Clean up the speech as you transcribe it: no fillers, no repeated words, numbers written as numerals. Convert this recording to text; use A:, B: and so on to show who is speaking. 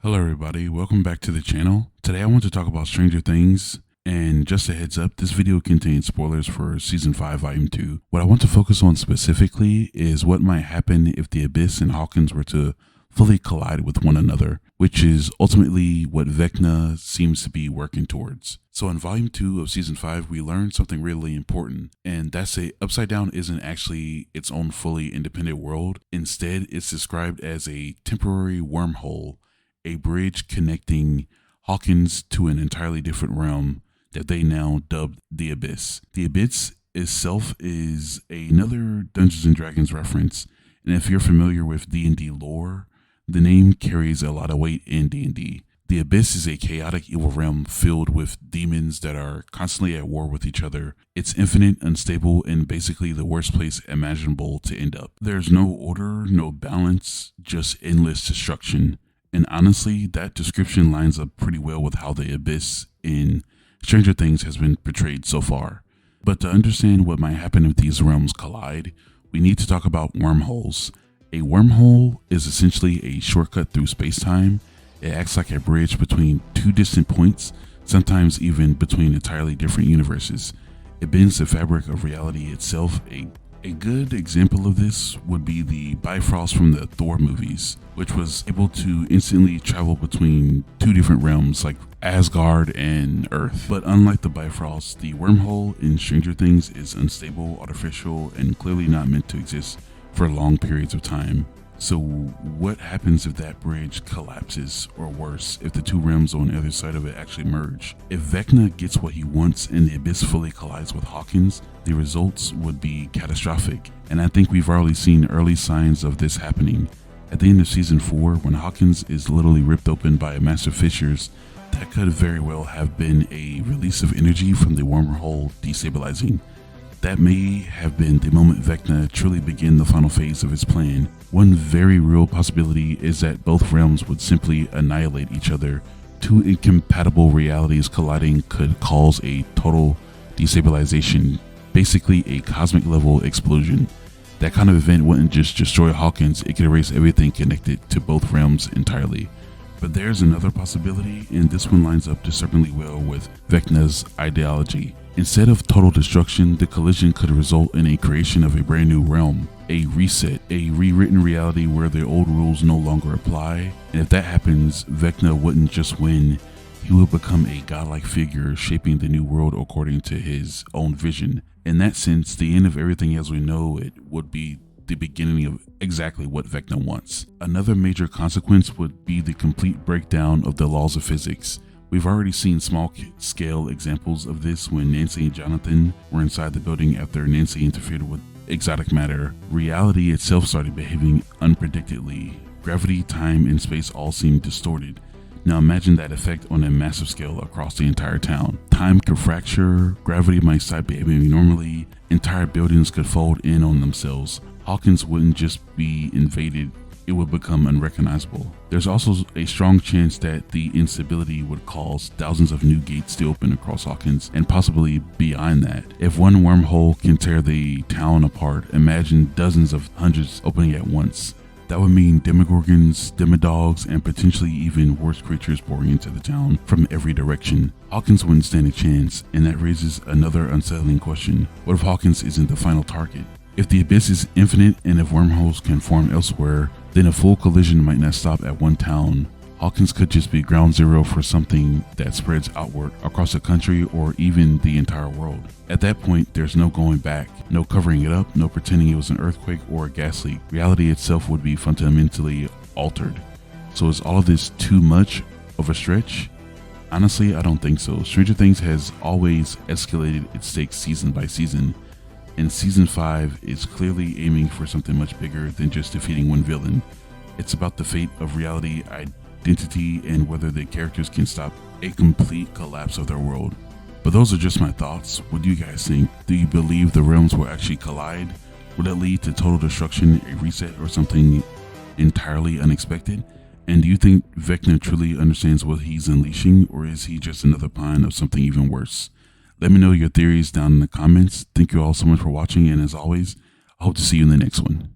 A: Hello everybody, welcome back to the channel. Today I want to talk about Stranger Things, and just a heads up, this video contains spoilers for Season 5, Volume 2. What I want to focus on specifically is what might happen if the Abyss and Hawkins were to fully collide with one another, which is ultimately what Vecna seems to be working towards. So in Volume 2 of Season 5, we learned something really important, and that's it. Upside Down isn't actually its own fully independent world. Instead, it's described as a temporary wormhole, a bridge connecting Hawkins to an entirely different realm that they now dubbed the Abyss. The Abyss itself is another Dungeons and Dragons reference, and if you're familiar with D&D lore, the name carries a lot of weight in D&D. The Abyss is a chaotic evil realm filled with demons that are constantly at war with each other. It's infinite, unstable, and basically the worst place imaginable to end up. There's no order, no balance, just endless destruction. And honestly, that description lines up pretty well with how the Abyss in Stranger Things has been portrayed so far. But to understand what might happen if these realms collide, we need to talk about wormholes. A wormhole is essentially a shortcut through space-time. It acts like a bridge between two distant points, sometimes even between entirely different universes. It bends the fabric of reality itself. A good example of this would be the Bifrost from the Thor movies, which was able to instantly travel between two different realms like Asgard and Earth. But unlike the Bifrost, the wormhole in Stranger Things is unstable, artificial, and clearly not meant to exist for long periods of time. So what happens if that bridge collapses, or worse, if the two realms on the other side of it actually merge? If Vecna gets what he wants and the Abyss fully collides with Hawkins, the results would be catastrophic, and I think we've already seen early signs of this happening. At the end of Season 4, when Hawkins is literally ripped open by massive fissures, that could very well have been a release of energy from the wormhole destabilizing. That may have been the moment Vecna truly began the final phase of his plan. One very real possibility is that both realms would simply annihilate each other. Two incompatible realities colliding could cause a total destabilization, basically a cosmic level explosion. That kind of event wouldn't just destroy Hawkins, it could erase everything connected to both realms entirely. But there's another possibility, and this one lines up disturbingly well with Vecna's ideology. Instead of total destruction, the collision could result in a creation of a brand new realm, a reset, a rewritten reality where the old rules no longer apply. And if that happens, Vecna wouldn't just win, he would become a godlike figure shaping the new world according to his own vision. In that sense, the end of everything as we know it would be the beginning of exactly what Vecna wants. Another major consequence would be the complete breakdown of the laws of physics. We've already seen small-scale examples of this when Nancy and Jonathan were inside the building after Nancy interfered with exotic matter. Reality itself started behaving unpredictably. Gravity, time, and space all seemed distorted. Now imagine that effect on a massive scale across the entire town. Time could fracture, gravity might stop behaving normally, entire buildings could fold in on themselves. Hawkins wouldn't just be invaded, it would become unrecognizable. There's also a strong chance that the instability would cause thousands of new gates to open across Hawkins and possibly beyond that. If one wormhole can tear the town apart, imagine dozens of hundreds opening at once. That would mean demogorgons, demodogs, and potentially even worse creatures pouring into the town from every direction. Hawkins wouldn't stand a chance, and that raises another unsettling question. What if Hawkins isn't the final target? If the Abyss is infinite and if wormholes can form elsewhere, then a full collision might not stop at one town. Hawkins could just be ground zero for something that spreads outward across the country or even the entire world. At that point, there's no going back, no covering it up, no pretending it was an earthquake or a gas leak. Reality itself would be fundamentally altered. So is all of this too much of a stretch? Honestly, I don't think so. Stranger Things has always escalated its stakes season by season, and Season 5 is clearly aiming for something much bigger than just defeating one villain. It's about the fate of reality, identity, and whether the characters can stop a complete collapse of their world. But those are just my thoughts. What do you guys think? Do you believe the realms will actually collide? Will it lead to total destruction, a reset, or something entirely unexpected? And do you think Vecna truly understands what he's unleashing, or is he just another pawn of something even worse? Let me know your theories down in the comments. Thank you all so much for watching, and as always, I hope to see you in the next one.